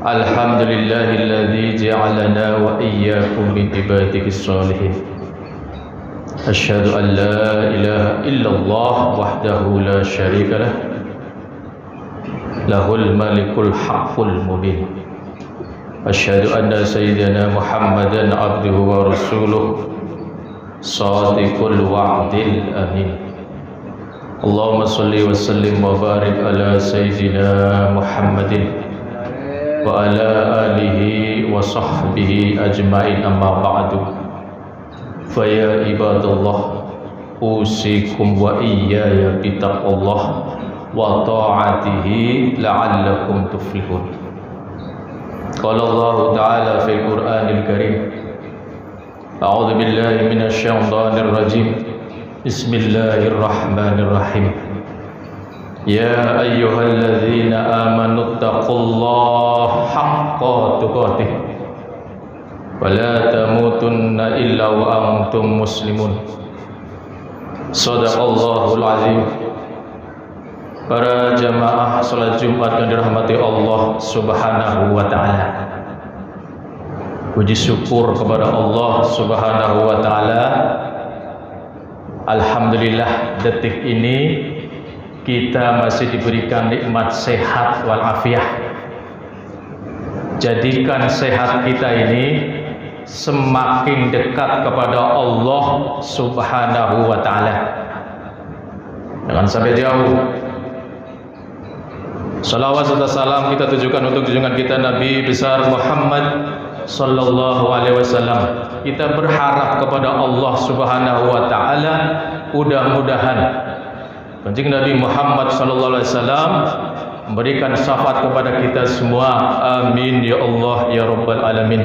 الحمد لله الذي جعلنا وإياكم من عباده الصالحين. أشهد أن لا إله إلا الله وحده لا شريك له له الملك الحق المبين. أشهد أن سيدنا محمدا عبده ورسوله صادق الوعد الأمين. اللهم صل وسلم وبارك على سيدنا محمد وعلى آله وصحبه أجمعين. أما بعد فيا عباد الله أوصيكم وإياي بتقوى الله وطاعته لعلكم تفلحون. قال الله تعالى في القرآن الكريم: أعوذ بالله من الشيطان الرجيم. بسم الله الرحمن الرحيم. يا أيها الذين آمنوا اتقوا الله حق تقاته ولا تموتن إلا وأنتم مسلمون. صدق الله العظيم. Para jamaah salat Jumat yang dirahmati Allah Subhanahu wa taala. Puji syukur kepada Allah Subhanahu wa taala. Alhamdulillah detik ini kita masih diberikan nikmat sehat walafiat. Jadikan sehat kita ini semakin dekat kepada Allah Subhanahu wa taala. Jangan sampai jauh. Salawat serta salam kita tujukan untuk junjungan kita Nabi besar Muhammad sallallahu alaihi wasallam. Kita berharap kepada Allah Subhanahu wa taala mudah-mudahan Kanjeng Nabi Muhammad sallallahu alaihi wasallam memberikan syafaat kepada kita semua. Amin ya Allah ya rabbal alamin.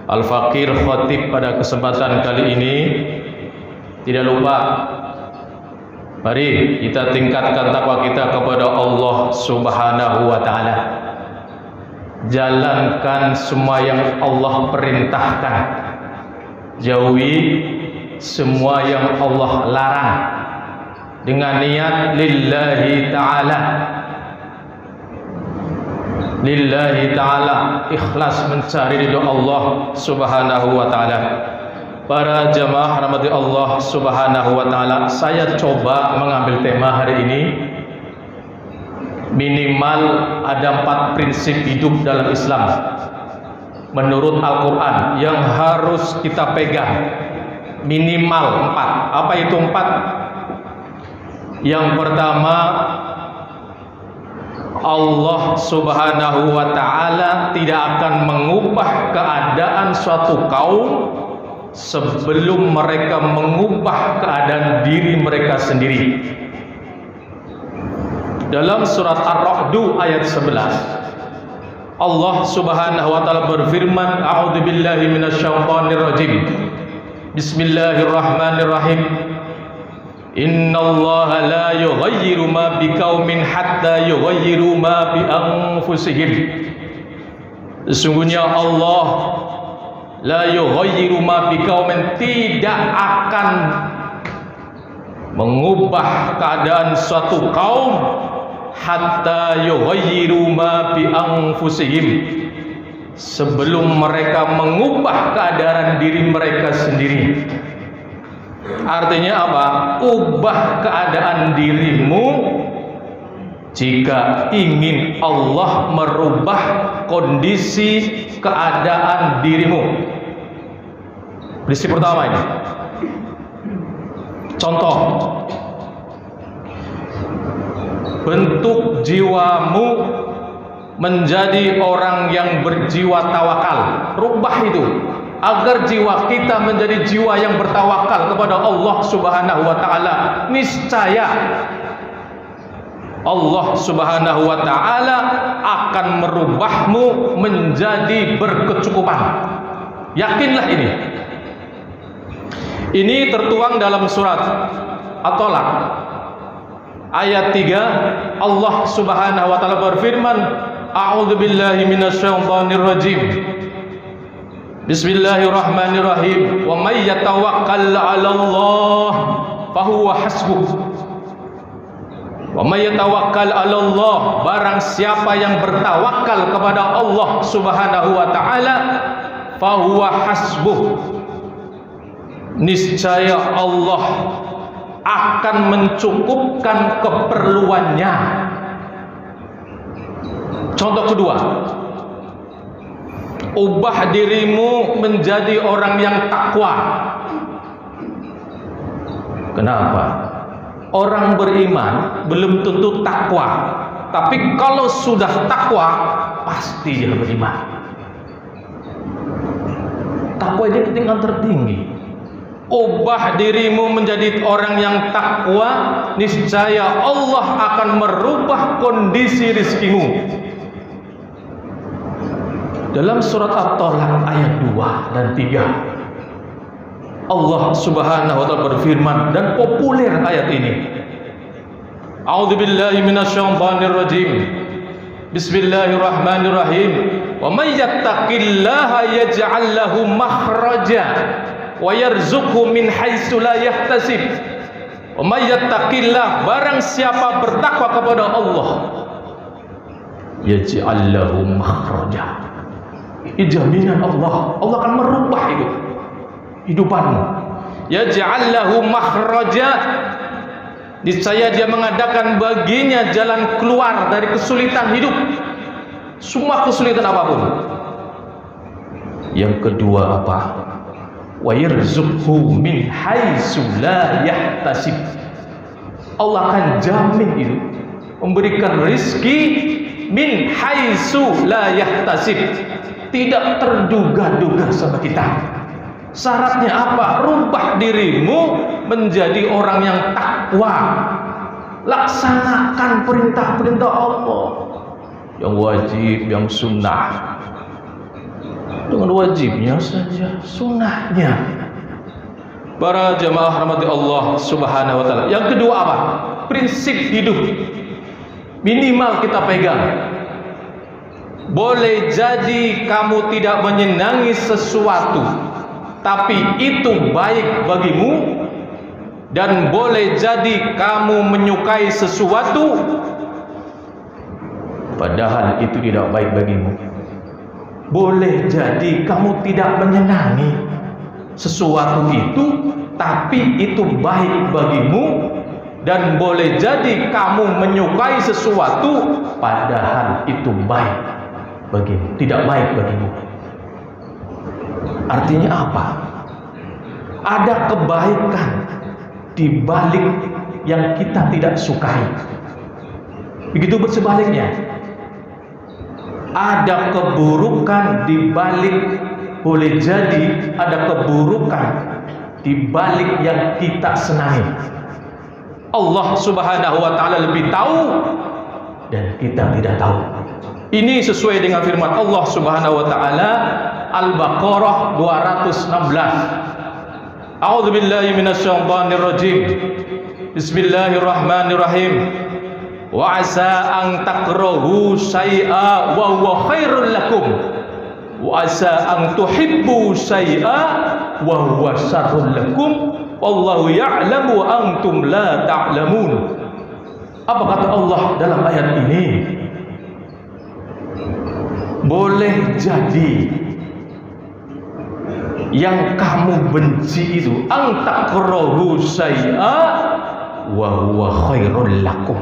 Al-Fakir Khatib pada kesempatan kali ini tidak lupa, mari kita tingkatkan takwa kita kepada Allah Subhanahu wa taala. Jalankan semua yang Allah perintahkan. Jauhi semua yang Allah larang dengan niat lillahi ta'ala. Lillahi ta'ala, ikhlas mencari ridha Allah Subhanahu wa taala. Para jamaah rahmati Allah Subhanahu wa taala, saya coba mengambil tema hari ini. Minimal ada 4 prinsip hidup dalam Islam menurut Al-Quran yang harus kita pegang. Minimal 4. Apa itu 4? Yang pertama, Allah Subhanahu wa ta'ala tidak akan mengubah keadaan suatu kaum sebelum mereka mengubah keadaan diri mereka sendiri. Dalam surat Ar-Ra'd ayat 11, Allah Subhanahu wa ta'ala berfirman, A'udzu billahi minasyaitonir rajim. Bismillahirrahmanirrahim. Innallaha la yughayyiru ma biqaumin hatta yughayyiru ma bi anfusihim. Sesungguhnya Allah la yughayyiru ma biqaumin, tidak akan mengubah keadaan suatu kaum hatta yughayyiru ma bi anfusihim, sebelum mereka mengubah keadaan diri mereka sendiri. Artinya apa? Ubah keadaan dirimu jika ingin Allah merubah kondisi keadaan dirimu. Prinsip pertama ini. Contoh, bentuk jiwamu menjadi orang yang berjiwa tawakal. Rubah itu agar jiwa kita menjadi jiwa yang bertawakal kepada Allah Subhanahu wa taala. Niscaya Allah Subhanahu wa taala akan merubahmu menjadi berkecukupan. Yakinlah ini. Ini tertuang dalam surat At-Talaq ayat 3. Allah Subhanahu wa taala berfirman, A'udzu billahi minasyaitonir rajim. Bismillahirrahmanirrahim. Wa may yatawakkal 'ala Allah fa huwa hasbuh. Wa may yatawakkal 'alallah, barang siapa yang bertawakal kepada Allah Subhanahu wa taala, fa huwa hasbuh, niscaya Allah akan mencukupkan keperluannya. Contoh kedua, ubah dirimu menjadi orang yang takwa. Kenapa? Orang beriman belum tentu takwa, tapi kalau sudah takwa pasti dia beriman. Takwa ini tingkat tertinggi. Ubah dirimu menjadi orang yang takwa, niscaya Allah akan merubah kondisi rizkimu. Dalam surat At-Talaq ayat 2 dan 3, Allah Subhanahu wa taala berfirman, dan populer ayat ini. A'udzubillahi minasyaitonir rajim. Bismillahirrahmanirrahim. Wa may yattaqillaha yaj'al lahu makhraja wa yarzuqhu min haitsu la yahtasib. Wa may yattaqillah, barang siapa bertakwa kepada Allah, yaj'al lahu makhraja. Ini jaminan Allah. Allah akan merubah hidupanmu. Yaj'al lahu makhraja, niscaya dia mengadakan baginya jalan keluar dari kesulitan hidup, semua kesulitan apapun. Yang kedua apa? Wa yarzuqhu min haitsu la yahtasib. Allah akan jamin itu, memberikan rizki min haitsu la yahtasib, tidak terduga-duga sama kita. Syaratnya apa? Rubah dirimu menjadi orang yang takwa. Laksanakan perintah-perintah Allah, yang wajib, yang sunnah. Dengan wajibnya saja, sunnahnya. Para jamaah rahmati Allah Subhanahu wa taala. Yang kedua apa? Prinsip hidup minimal kita pegang. Boleh jadi kamu tidak menyenangi sesuatu, tapi itu baik bagimu, dan boleh jadi kamu menyukai sesuatu padahal itu tidak baik bagimu. Boleh jadi kamu tidak menyenangi sesuatu itu, tapi itu baik bagimu, dan boleh jadi kamu menyukai sesuatu padahal itu baik bagimu, tidak baik bagimu. Artinya apa? Ada kebaikan di balik yang kita tidak sukai. Begitu bersebaliknya. Ada keburukan di balik, boleh jadi ada keburukan di balik yang kita senangi. Allah Subhanahu wa taala lebih tahu dan kita tidak tahu. Ini sesuai dengan firman Allah Subhanahu wa taala Al-Baqarah 216. A'udzubillahi minasyaitonir rajim. Bismillahirrahmanirrahim. Wa asa an takrahu syai'a wa huwa khairul lakum, wa asa an tuhibbu syai'a wa huwa syarrul lakum, wallahu ya'lamu wa antum la ta'lamun. Apa kata Allah dalam ayat ini? Boleh jadi yang kamu benci itu an takrahu syai'a wa huwa khairul lakum.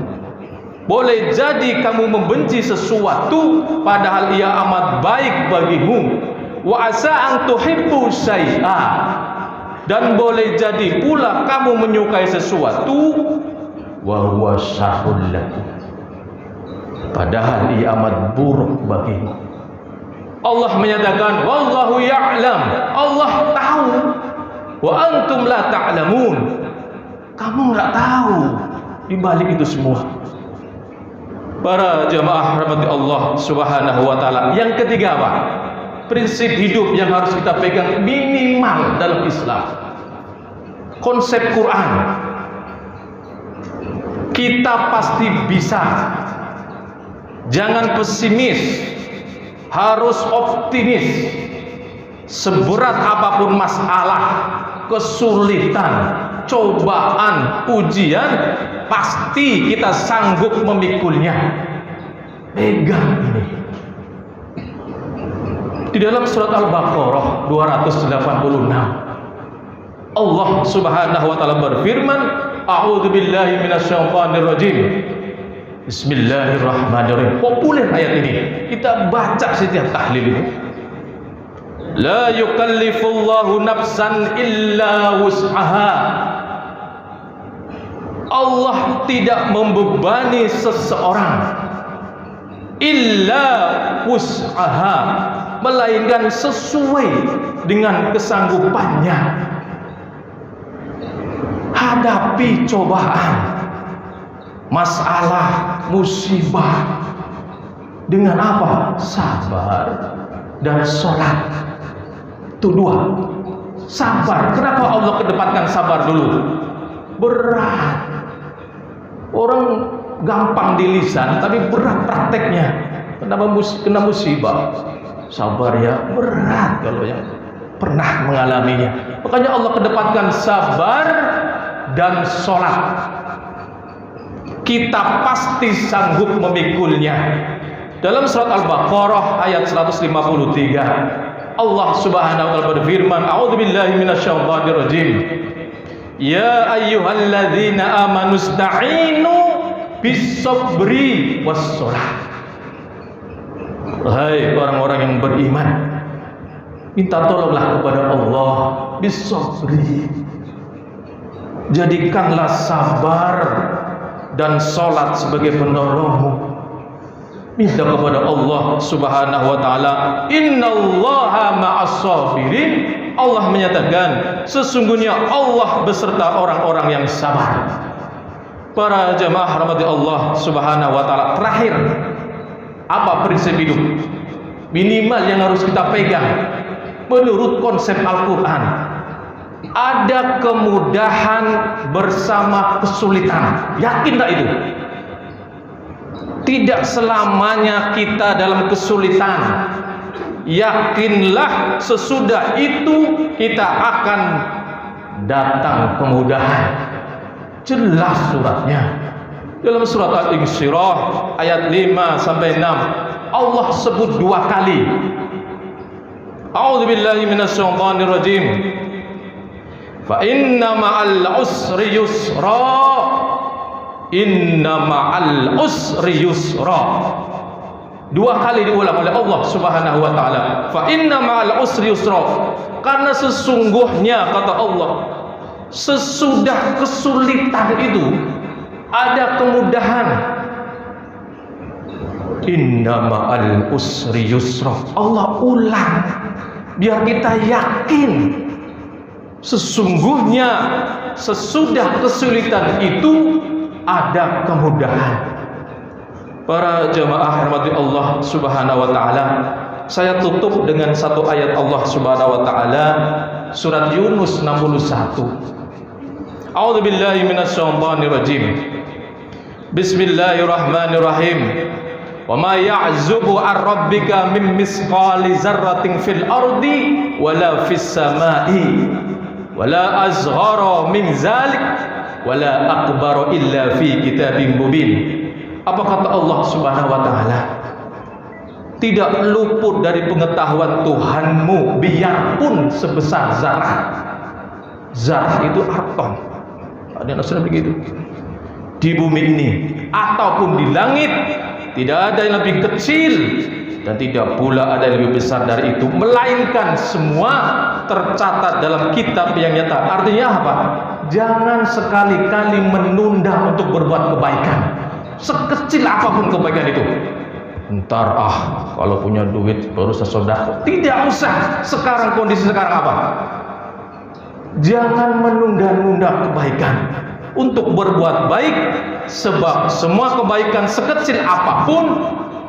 Boleh jadi kamu membenci sesuatu padahal ia amat baik bagimu. Wa asa an tuhibbu syai'a, dan boleh jadi pula kamu menyukai sesuatu wa huwa syarrul lakum, padahal ia amat buruk bagimu. Allah menyatakan wallahu ya'lam, Allah tahu, wa antum la ta'lamun, kamu enggak tahu di balik itu semua. Para jamaah rahmati Allah Subhanahu wa taala. Yang ketiga apa? Prinsip hidup yang harus kita pegang minimal dalam Islam. Konsep Quran. Kita pasti bisa. Jangan pesimis, harus optimis. Seberat apapun masalah, kesulitan, cobaan, ujian, pasti kita sanggup memikulnya. Pegang ini. Di dalam surat Al-Baqarah 286, Allah Subhanahu wa taala berfirman, A'udzubillahi minasyaitonirrajim. Bismillahirrahmanirrahim. Populer ayat ini. Kita baca setiap tahlil ini. La yukallifullahu nafsan illa wus'aha. Allah tidak membebani seseorang illa wus'aha, melainkan sesuai dengan kesanggupannya. Hadapi cobaan, masalah, musibah dengan apa? Sabar dan sholat. Itu dua. Sabar. Kenapa Allah kedepankan sabar dulu? Berat. Orang gampang di lisan, tapi berat prakteknya. Kena musibah. Sabar ya, berat kalau yang pernah mengalaminya. Makanya Allah kedepankan sabar dan sholat. Kita pasti sanggup memikulnya. Dalam surat Al-Baqarah ayat 153, Allah Subhanahu wa taala berfirman, A'udzubillahi minasyaitonirrajim. Ya ayyuhalladzina amanu ista'inu bis-sabri was-shalah. Hai orang-orang yang beriman, minta tolonglah kepada Allah bis-sabri. Jadikanlah sabar dan sholat sebagai penolongmu. Minta kepada Allah Subhanahu wa taala, innallaha ma'as-sabirin. Allah menyatakan sesungguhnya Allah beserta orang-orang yang sabar. Para jemaah rahmati Allah Subhanahu wa taala, terakhir, apa prinsip hidup minimal yang harus kita pegang menurut konsep Al-Qur'an? Ada kemudahan bersama kesulitan. Yakin tak itu? Tidak selamanya kita dalam kesulitan. Yakinlah sesudah itu kita akan datang kemudahan. Jelas suratnya. Dalam surat Al-Insyirah ayat 5 sampai 6, Allah sebut dua kali. A'udzubillahi minasyaitonirrajim. Fa inna ma'al usri yusra. Inna ma'al usri yusra. Dua kali diulang oleh Allah Subhanahu wa taala. Fa inna ma'al usri yusra. Karena sesungguhnya kata Allah, sesudah kesulitan itu ada kemudahan. Inna ma'al usri yusra. Allah ulang biar kita yakin. Sesungguhnya sesudah kesulitan itu ada kemudahan. Para jemaah rahmati Allah Subhanahu wa taala, saya tutup dengan satu ayat Allah Subhanahu wa taala, surat Yunus 61. A'udzubillahi minasyaitonirrajim. Bismillahirrahmanirrahim. Wa ma ya'zubu 'an rabbika min misqali dzarratin fil ardi wala fis samai wala azghara min zalik wala akbara illa fi kitabim mubin. Apa kata Allah Subhanahu wa taala? Tidak luput dari pengetahuan Tuhanmu biarpun sebesar zarah. Zarah itu atom. Ada yang sudah begitu. Di bumi ini ataupun di langit tidak ada yang lebih kecil dan tidak pula ada yang lebih besar dari itu, melainkan semua tercatat dalam kitab yang nyata. Artinya apa? Jangan sekali-kali menunda untuk berbuat kebaikan, sekecil apapun kebaikan itu. Ntar kalau punya duit baru sesedekah. Tidak usah. Sekarang kondisi sekarang apa? Jangan menunda-nunda kebaikan untuk berbuat baik, sebab semua kebaikan sekecil apapun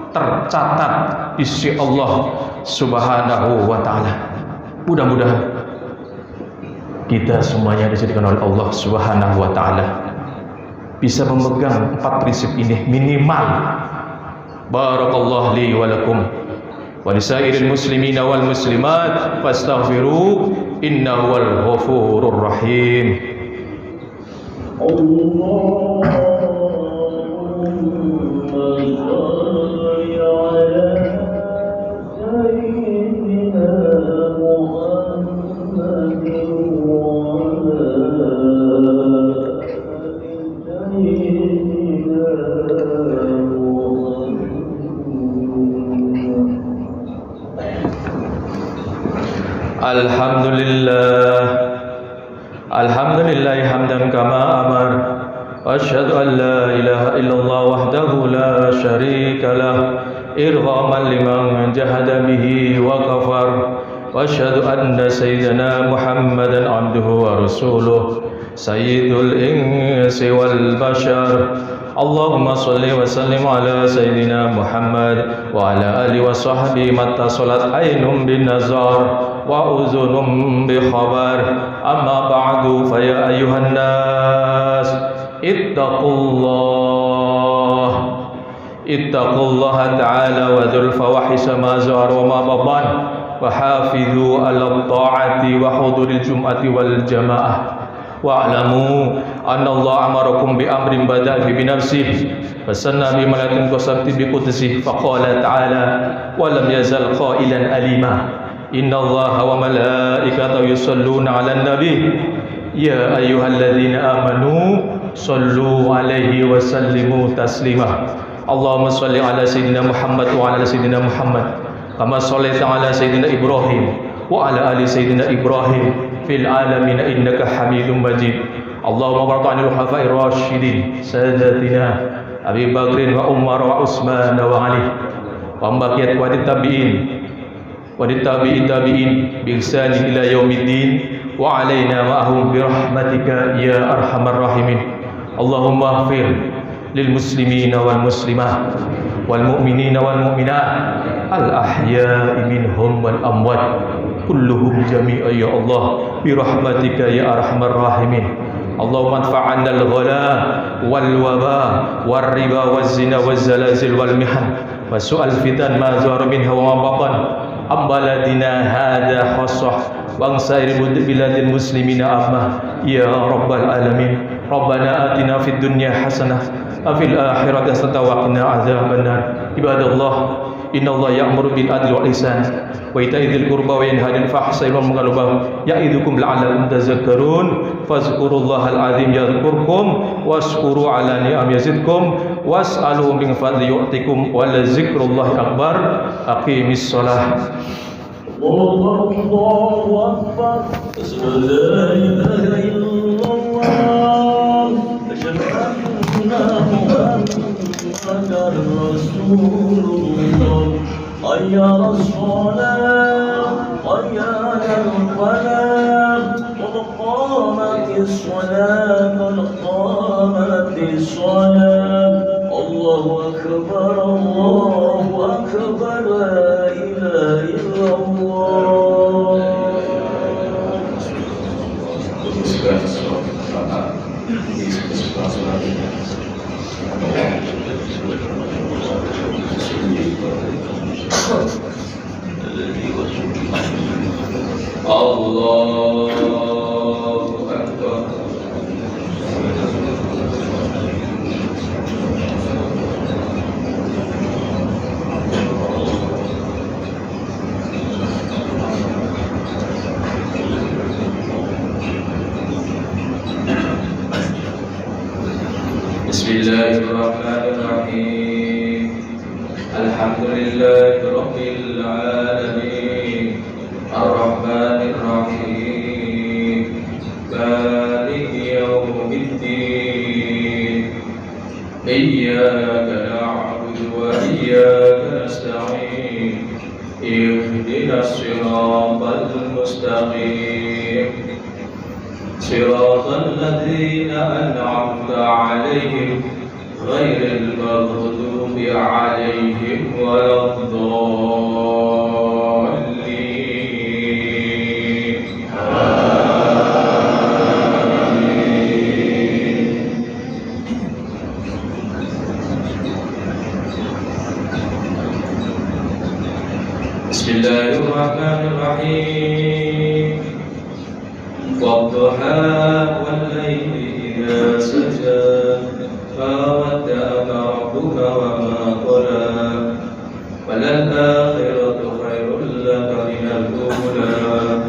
tercatat di sisi Allah Subhanahu wa taala. Mudah-mudahan kita semuanya dijadikan oleh Allah Subhanahu wa taala bisa memegang 4 prinsip ini minimal. Barakallahu li wa lakum wa lisairil muslimina wal muslimat fastaghfiru innahu wal ghafurur rahim. Alhamdulillah hamdan kama amar wa asyhadu an la ilaha illallah wahdahu la syarika lah irghaman liman jahada bihi wa kafar wa asyhadu anna sayyidana Muhammadan abduhu wa rasuluh sayyidul insi wal bashar. Allahumma salli wa sallim ala sayyidina Muhammad wa ala alihi wa sahbihi matta salat ainum bin nazar wa uzunum bi khabar. Amma ba'du fa ya ayyuhan nas ittaqullaha ta'ala wa dzul fawahisha ma zahar wa ma batan wa hafidhu ala ta'ati wa huduril jum'ati wal jamaah. Wa'lamu anna Allah amarakum bi amrin bada'a bi nafsihi fasanna bi malakin qasabti bi qudsihi faqala ta'ala wa lam yazal qailan alima inna Allaha wa malaikatahu yusalluna 'alan nabi ya ayyuhalladzina amanu sallu 'alaihi wa sallimu taslima. Allahumma shalli 'ala sayyidina Muhammad wa 'ala sayyidina Muhammad kama shallaita 'ala sayyidina Ibrahim wa 'ala ali sayyidina Ibrahim fil alamin innaka hamidum majid. Allahumma barik 'alal khulafa'ir rasyidin sadatina Abi Bakrin wa Umar wa Utsman wa Ali wa baqiyat wa tabi'in bi ihsan ila yaumiddin wa alaina ma'ahum bi rahmatika ya arhamar rahimin. Allahumma ighfir lil muslimina wal muslimat wal mu'minina wal mu'minat al ahya'i minhum wal amwat kulluhum jami'an ya Allah bi rahmatika ya arhamar rahimin. Allahumma adfa'anna al-ghala wal waba war riba waz zina waz zalazil wal mihan wa su'al fitan ma zahara minha wa ma batan am baladina hadha khassah wa sa'ir biladil muslimina amma ya rabbal alamin. Rabbana atina fid dunya hasanah wa fil akhirati hasanah wa qina adzabannar. Ibadallah innallaha ya'muru bil adli wal ihsan wa ita'i dzil qurba wa yanha 'anil fahsya'i wal munkari wal baghi ya'idukum la'allakum tadhakkarun. Fadhkurullahal 'azim yadhkurkum washkuru 'ala ni'am yazidkum was'aluhu min fadli yu'tikum wa la dzikrullahi akbar. Aqimis shalah. Allahu akbar. La ilaha illallah. Asyhadu anna Muhammadar Rasulullah. Hayya 'alas shalah, hayya 'alal falah, qad qamatis shalah, qad qamatis shalah. Allahu akbar, Allahu akbar, la ilaha illallah. Allahu akbar. Bismillahirrahmanirrahim. Alhamdulillahi rabbil alamin. Ar-Rahmanir Rahim. Maliki yaumiddin. Iyyaka na'budu wa iyyaka nasta'in. Ihdinas siratal mustaqim. Siratal ladzina an'amta 'alaihim ghairil maghdubi 'alaihim waladdallin. Amin. Bismillahirrahmanirrahim. Wadduha wal layli إذا سجى ما ودعك ربك وما قلى وللآخرة خير لك من الأولى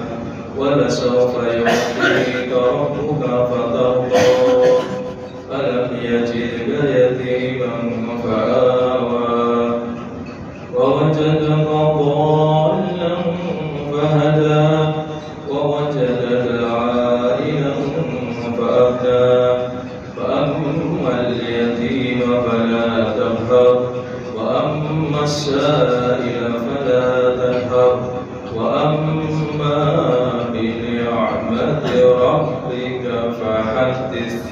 ولسوف يعطيك ربك فترضى ألم يجدك يتيما فآوى ووجدك ضالا فهدى ووجدك عائلا فأغنى فأما اليتيم فلا تقهر وأما السائل فلا تنهر وأما بنعمة ربك فحدث